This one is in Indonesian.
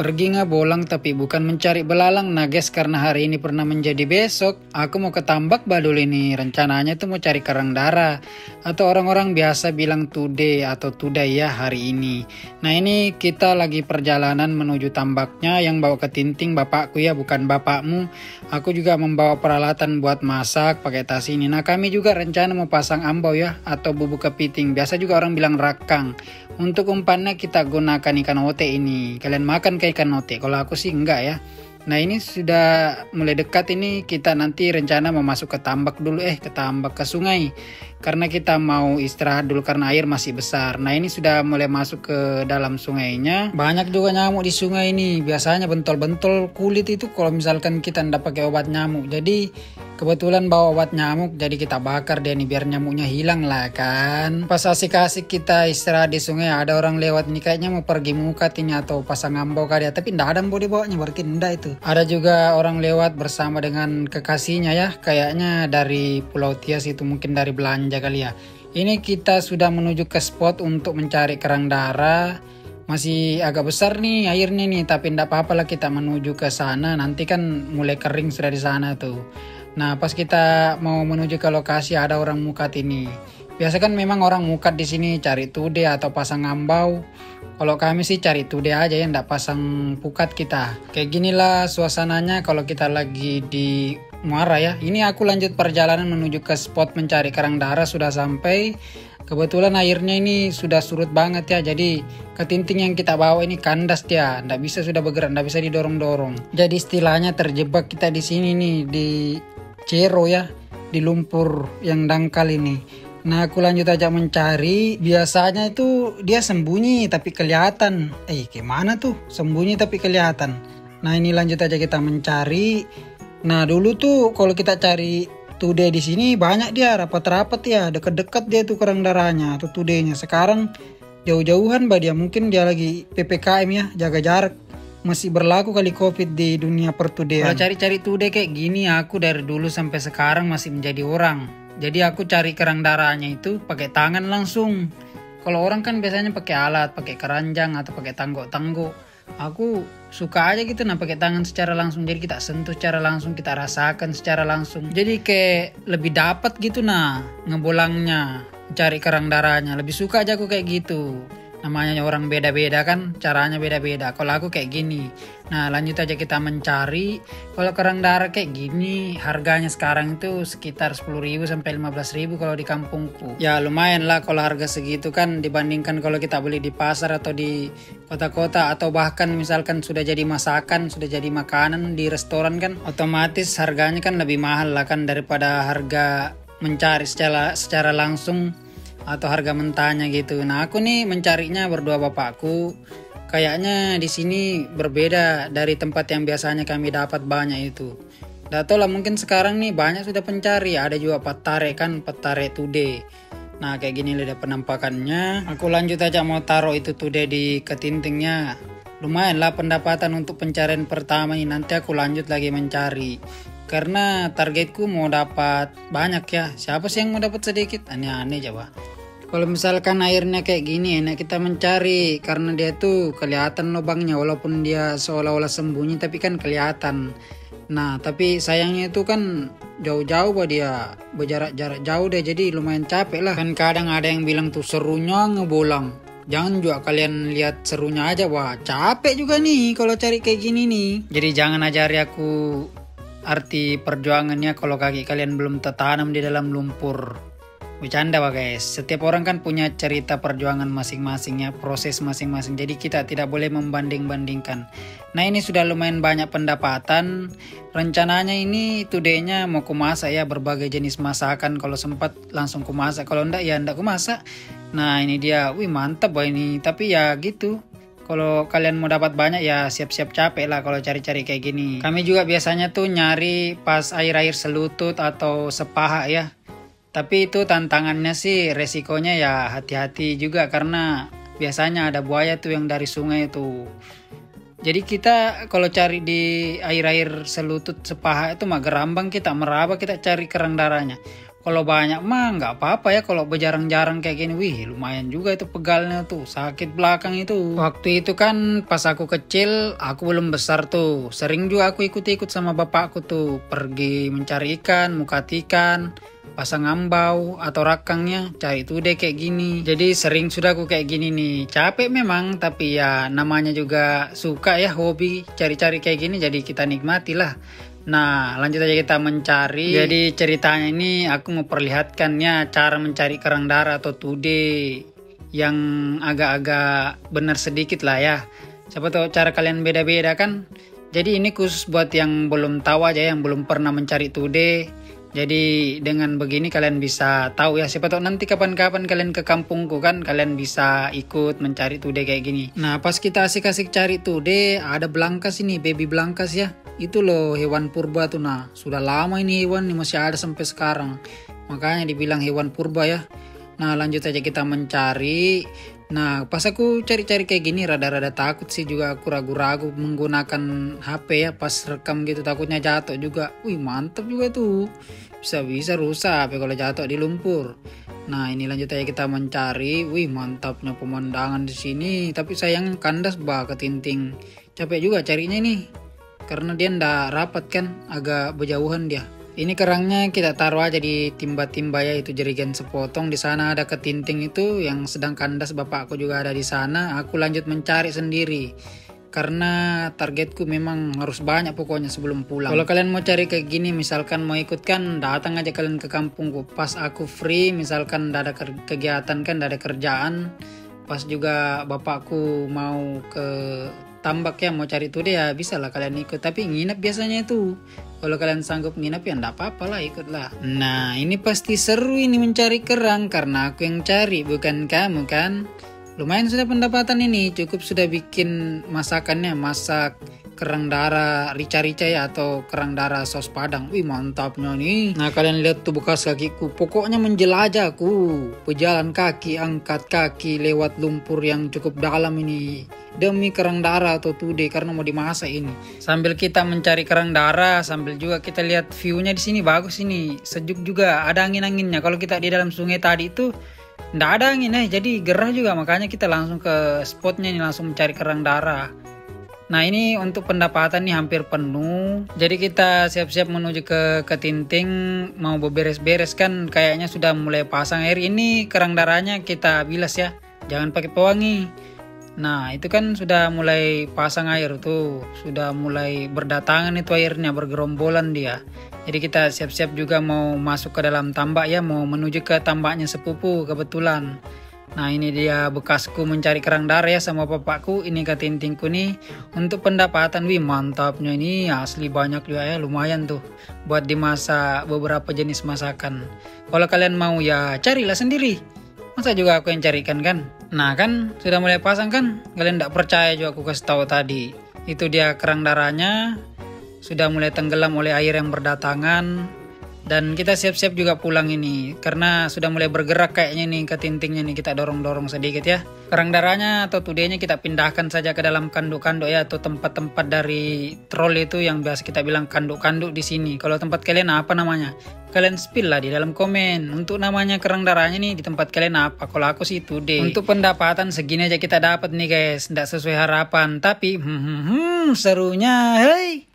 Pergi nggak bolang tapi bukan mencari belalang. Nah guys, karena hari ini pernah menjadi besok, aku mau ke Tambak Badul ini. Rencananya tuh mau cari karang darah, atau orang-orang biasa bilang today atau today ya, hari ini. Nah ini kita lagi perjalanan menuju tambaknya. Yang bawa ketinting bapakku ya, bukan bapakmu. Aku juga membawa peralatan buat masak pakai tas ini. Nah kami juga rencana mau pasang ambau ya, atau bubuk kepiting. Biasa juga orang bilang rakang. Untuk umpannya kita gunakan ikan ote ini. Kalian makan ke ikan ote? Kalau aku sih enggak ya. Nah ini sudah mulai dekat ini, kita nanti rencana mau masuk ke tambak dulu, ke sungai. Karena kita mau istirahat dulu karena air masih besar. Nah ini sudah mulai masuk ke dalam sungainya. Banyak juga nyamuk di sungai ini. Biasanya bentol-bentol kulit itu kalau misalkan kita tidak pakai obat nyamuk. Jadi kebetulan bawa obat nyamuk, jadi kita bakar dia nih biar nyamuknya hilang lah kan. Pas asik-asik kita istirahat di sungai, ada orang lewat nih kayaknya mau pergi mukat ini atau pasang ambau kali ya. Tapi ndak ada ambau dibawanya, berarti ndak itu. Ada juga orang lewat bersama dengan kekasihnya ya, kayaknya dari Pulau Tias itu, mungkin dari belanja kali ya. Ini kita sudah menuju ke spot untuk mencari kerang darah. Masih agak besar nih airnya nih, tapi ndak apa-apa lah kita menuju ke sana. Nanti kan mulai kering sudah di sana tuh. Nah pas kita mau menuju ke lokasi ada orang mukat ini. Biasa kan memang orang mukat di sini cari tude atau pasang ambau. Kalau kami sih cari tude aja ya, ndak pasang pukat kita. Kayak ginilah suasananya kalau kita lagi di Muara ya. Ini aku lanjut perjalanan menuju ke spot mencari kerang darah, sudah sampai. Kebetulan airnya ini sudah surut banget ya. Jadi ketinting yang kita bawa ini kandas dia, ndak bisa sudah bergerak, ndak bisa didorong-dorong. Jadi istilahnya terjebak kita di sini nih, di cero ya, di lumpur yang dangkal ini. Nah aku lanjut aja mencari. Biasanya itu dia sembunyi tapi kelihatan. Gimana tuh sembunyi tapi kelihatan. Nah ini lanjut aja kita mencari. Nah dulu tuh kalau kita cari tude di sini banyak dia rapat-rapat ya, deket-deket dia tuh kerang darahnya atau tudenya. Sekarang jauh-jauhan dia, mungkin dia lagi PPKM ya, jaga jarak. Masih berlaku kali COVID di dunia pertudean. Kalau cari-cari tude kayak gini, aku dari dulu sampai sekarang masih menjadi orang. Jadi aku cari kerang darahnya itu pakai tangan langsung. Kalau orang kan biasanya pakai alat, pakai keranjang atau pakai tangguk-tangguk. Aku suka aja gitu pakai tangan secara langsung. Jadi kita sentuh secara langsung, kita rasakan secara langsung. Jadi kayak lebih dapat gitu ngebolangnya, cari kerang darahnya. Lebih suka aja aku kayak gitu. Namanya orang beda-beda kan, caranya beda-beda. Kalau aku kayak gini. Nah lanjut aja kita mencari. Kalau kerang darah kayak gini, harganya sekarang itu sekitar 10.000 sampai 15.000 kalau di kampungku. Ya lumayan lah kalau harga segitu kan, dibandingkan kalau kita beli di pasar atau di kota-kota. Atau bahkan misalkan sudah jadi masakan, sudah jadi makanan di restoran kan, otomatis harganya kan lebih mahal lah kan, daripada harga mencari secara langsung atau harga mentahnya gitu. Nah aku nih mencarinya berdua bapakku. Kayaknya di sini berbeda dari tempat yang biasanya kami dapat banyak itu. Nggak tahu lah, mungkin sekarang nih banyak sudah pencari. Ada juga petare kan, petare tude. Nah kayak gini lihat penampakannya. Aku lanjut aja mau taruh itu tude di ketintingnya. Lumayan lah pendapatan untuk pencarian pertama ini. Nanti aku lanjut lagi mencari. Karena targetku mau dapat banyak ya. Siapa sih yang mau dapat sedikit? Aneh-aneh coba. Kalau misalkan airnya kayak gini enak kita mencari. Karena dia tuh kelihatan lubangnya. Walaupun dia seolah-olah sembunyi tapi kan kelihatan. Nah tapi sayangnya itu kan jauh-jauh dia. Berjarak-jarak jauh deh. Jadi lumayan capek lah. Kan kadang ada yang bilang tuh serunya ngebolang. Jangan juga kalian lihat serunya aja. Wah capek juga nih kalau cari kayak gini nih. Jadi jangan ajari aku arti perjuangannya kalau kaki kalian belum tertanam di dalam lumpur. Bercanda guys, setiap orang kan punya cerita perjuangan masing-masing ya, proses masing-masing. Jadi kita tidak boleh membanding-bandingkan. Nah ini sudah lumayan banyak pendapatan. Rencananya ini tudenya mau kumasak ya, berbagai jenis masakan. Kalau sempat langsung kumasak, kalau enggak ya enggak kumasak. Nah ini dia, wih mantap ini. Tapi ya gitu, kalau kalian mau dapat banyak ya siap-siap capek lah kalau cari-cari kayak gini. Kami juga biasanya tuh nyari pas air-air selutut atau sepaha ya. Tapi itu tantangannya sih, resikonya ya hati-hati juga karena biasanya ada buaya tuh yang dari sungai tuh. Jadi kita kalau cari di air-air selutut sepaha itu mah gerambang kita meraba kita cari kerang darahnya. Kalau banyak mah nggak apa-apa ya, kalau berjarang-jarang kayak gini, wih lumayan juga itu pegalnya tuh, sakit belakang itu. Waktu itu kan pas aku kecil, aku belum besar tuh, sering juga aku ikut-ikut sama bapakku tuh, pergi mencari ikan, mukat ikan, pasang ambau atau rakangnya, cari tuh deh kayak gini. Jadi sering sudah aku kayak gini nih, capek memang, tapi ya namanya juga suka ya, hobi cari-cari kayak gini, jadi kita nikmati lah. Nah, lanjut aja kita mencari. Jadi ceritanya ini aku mau perlihatkannya cara mencari kerang darah atau tude yang agak-agak benar sedikit lah ya. Siapa tahu cara kalian beda-beda kan. Jadi ini khusus buat yang belum tahu aja, yang belum pernah mencari tude. Jadi dengan begini kalian bisa tahu ya, siapa tahu nanti kapan-kapan kalian ke kampungku kan, kalian bisa ikut mencari tude kayak gini. Nah pas kita asik-asik cari tude, ada belangkas ini, baby belangkas ya. Itu loh hewan purba tuh, nah sudah lama ini hewan ini masih ada sampai sekarang. Makanya dibilang hewan purba ya. Nah lanjut aja kita mencari. Nah pas aku cari-cari kayak gini rada-rada takut sih juga, aku ragu-ragu menggunakan HP ya pas rekam gitu, takutnya jatuh juga. Wih mantap juga tuh, bisa-bisa rusak HP kalau jatuh di lumpur. Nah ini lanjut aja kita mencari. Wih mantapnya pemandangan di sini, tapi sayang kandas bah ketinting. Capek juga carinya nih, karena dia ndak rapat kan, agak berjauhan dia. Ini kerangnya kita taruh aja di timba-timba ya, itu jerigen sepotong. Di sana ada ketinting itu yang sedang kandas, bapakku juga ada di sana. Aku lanjut mencari sendiri karena targetku memang harus banyak pokoknya sebelum pulang. Kalau kalian mau cari kayak gini, misalkan mau ikut kan, datang aja kalian ke kampungku pas aku free, misalkan ndak ada kegiatan kan, ndak ada kerjaan, pas juga bapakku mau ke tambak ya, mau cari tuh dia, bisa lah kalian ikut, tapi nginep biasanya itu. Kalau kalian sanggup nginep ya enggak apa-apa lah, ikutlah. Nah ini pasti seru ini mencari kerang, karena aku yang cari bukan kamu kan. Lumayan sudah pendapatan ini, cukup sudah bikin masakannya, masak kerang darah rica-rica ya, atau kerang darah saus padang. Wih mantapnya nih. Nah kalian lihat tuh bekas kakiku, pokoknya menjelajah aku, pejalan kaki, angkat kaki lewat lumpur yang cukup dalam ini demi kerang darah atau tude, karena mau dimasak ini. Sambil kita mencari kerang darah, sambil juga kita lihat view-nya di sini bagus ini, sejuk juga, ada angin-anginnya. Kalau kita di dalam sungai tadi itu nggak ada angin jadi gerah juga, makanya kita langsung ke spotnya ini, langsung mencari kerang darah. Nah ini untuk pendapatan nih hampir penuh, jadi kita siap-siap menuju ke ketinting, mau beberes-beres kan, kayaknya sudah mulai pasang air. Ini kerang darahnya kita bilas ya, jangan pakai pewangi. Nah itu kan sudah mulai pasang air tuh, sudah mulai berdatangan itu airnya, bergerombolan dia. Jadi kita siap-siap juga mau masuk ke dalam tambak ya, mau menuju ke tambaknya sepupu kebetulan. Nah ini dia bekasku mencari kerang darah ya sama bapakku, ini ketintingku nih. Untuk pendapatan, wih mantapnya ini, asli banyak juga ya, lumayan tuh buat dimasak beberapa jenis masakan. Kalau kalian mau ya carilah sendiri, masa juga aku yang carikan kan. Nah kan sudah mulai pasang kan, kalian tidak percaya juga aku kasih tahu tadi. Itu dia kerang darahnya sudah mulai tenggelam oleh air yang berdatangan. Dan kita siap-siap juga pulang ini, karena sudah mulai bergerak kayaknya nih ketintingnya nih, kita dorong-dorong sedikit ya. Kerang darahnya atau tudenya kita pindahkan saja ke dalam kanduk-kanduk ya, atau tempat-tempat dari troll itu yang biasa kita bilang kanduk-kanduk di sini. Kalau tempat kalian apa namanya? Kalian spill lah di dalam komen. Untuk namanya kerang darahnya nih di tempat kalian apa? Kalau aku sih tude. Untuk pendapatan segini aja kita dapat nih guys, tidak sesuai harapan, tapi serunya, hey.